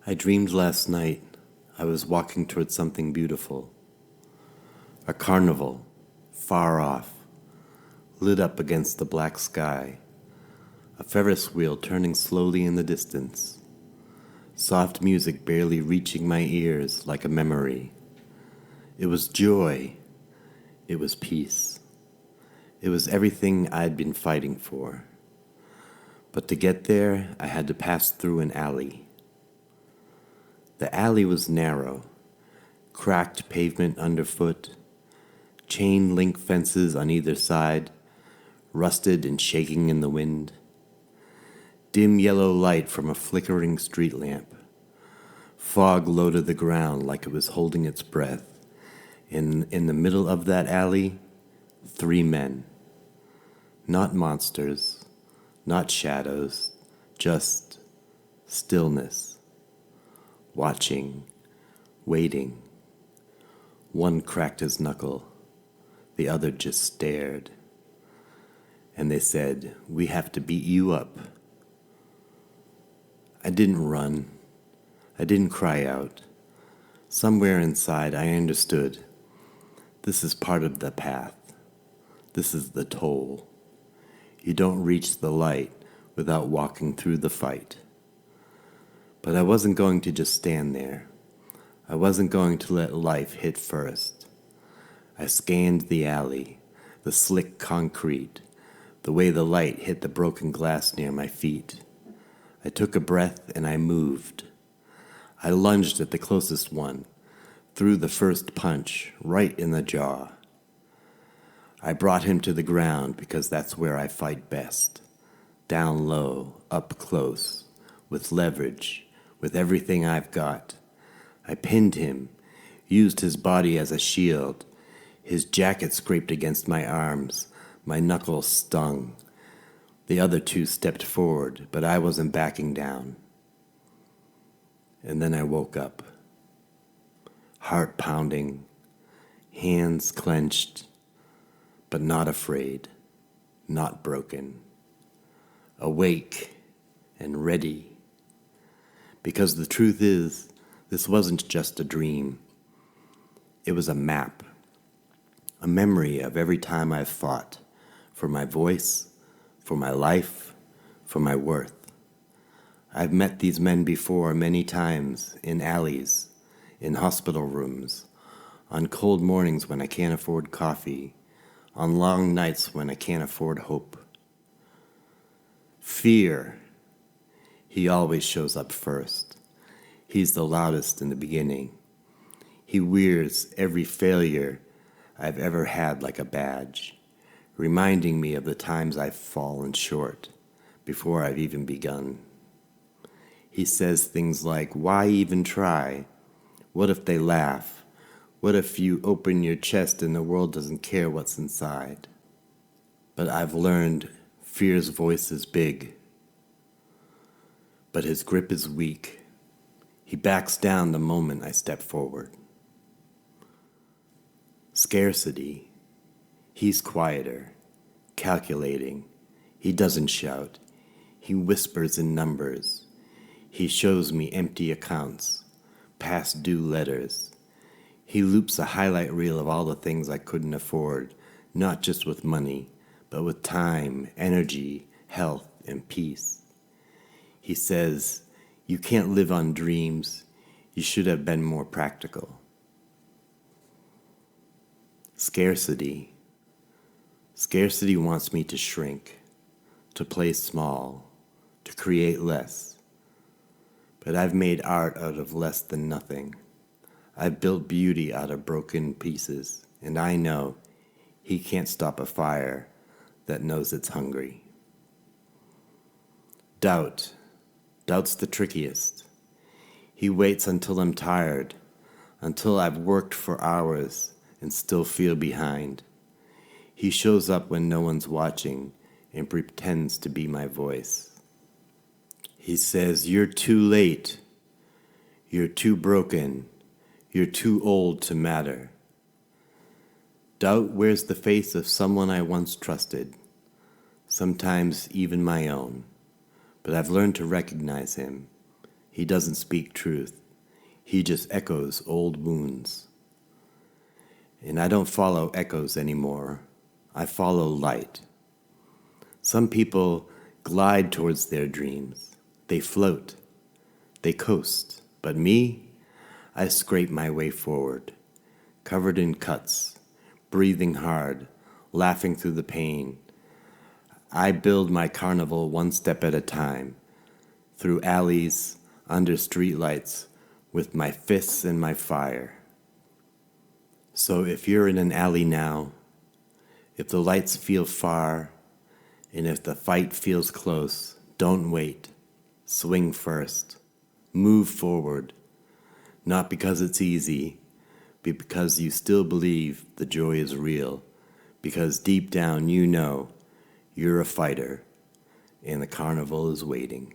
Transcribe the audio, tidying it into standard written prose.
I dreamed last night I was walking towards something beautiful. A carnival, far off, lit up against the black sky. A Ferris wheel turning slowly in the distance. Soft music barely reaching my ears like a memory. It was joy. It was peace. It was everything I'd been fighting for. But to get there, I had to pass through an alley. The alley was narrow, cracked pavement underfoot, chain link fences on either side, rusted and shaking in the wind. Dim yellow light from a flickering street lamp. Fog loaded the ground like it was holding its breath. In the middle of that alley, 3 men. Not monsters, not shadows, just stillness. Watching, waiting. One cracked his knuckle, the other just stared. And they said, "We have to beat you up." I didn't run. I didn't cry out. Somewhere inside I understood. This is part of the path. This is the toll. You don't reach the light without walking through the fight. But I wasn't going to just stand there. I wasn't going to let life hit first. I scanned the alley, the slick concrete, the way the light hit the broken glass near my feet. I took a breath and I moved. I lunged at the closest one, threw the first punch right in the jaw. I brought him to the ground because that's where I fight best. Down low, up close, with leverage, with everything I've got. I pinned him, used his body as a shield. His jacket scraped against my arms. My knuckles stung. The other 2 stepped forward, but I wasn't backing down. And then I woke up. Heart pounding, hands clenched, but not afraid, not broken. Awake and ready. Because the truth is, this wasn't just a dream. It was a map, a memory of every time I've fought, for my voice, for my life, for my worth. I've met these men before many times, in alleys, in hospital rooms, on cold mornings when I can't afford coffee, on long nights when I can't afford hope. Fear. He always shows up first. He's the loudest in the beginning. He wears every failure I've ever had like a badge, reminding me of the times I've fallen short before I've even begun. He says things like, "Why even try? What if they laugh? What if you open your chest and the world doesn't care what's inside?" But I've learned fear's voice is big, but his grip is weak. He backs down the moment I step forward. Scarcity. He's quieter, calculating. He doesn't shout. He whispers in numbers. He shows me empty accounts, past due letters. He loops a highlight reel of all the things I couldn't afford, not just with money, but with time, energy, health, and peace. He says, "You can't live on dreams. You should have been more practical." Scarcity. Scarcity wants me to shrink, to play small, to create less. But I've made art out of less than nothing. I've built beauty out of broken pieces, and I know he can't stop a fire that knows it's hungry. Doubt. Doubt's the trickiest. He waits until I'm tired, until I've worked for hours and still feel behind. He shows up when no one's watching and pretends to be my voice. He says, "You're too late. You're too broken. You're too old to matter." Doubt wears the face of someone I once trusted, sometimes even my own, but I've learned to recognize him. He doesn't speak truth. He just echoes old wounds. And I don't follow echoes anymore. I follow light. Some people glide towards their dreams. They float. They coast. But me, I scrape my way forward, covered in cuts, breathing hard, laughing through the pain. I build my carnival one step at a time, through alleys, under streetlights, with my fists and my fire. So if you're in an alley now, if the lights feel far, and if the fight feels close, don't wait. Swing first. Move forward. Not because it's easy, but because you still believe the joy is real, because deep down you know you're a fighter, and the carnival is waiting.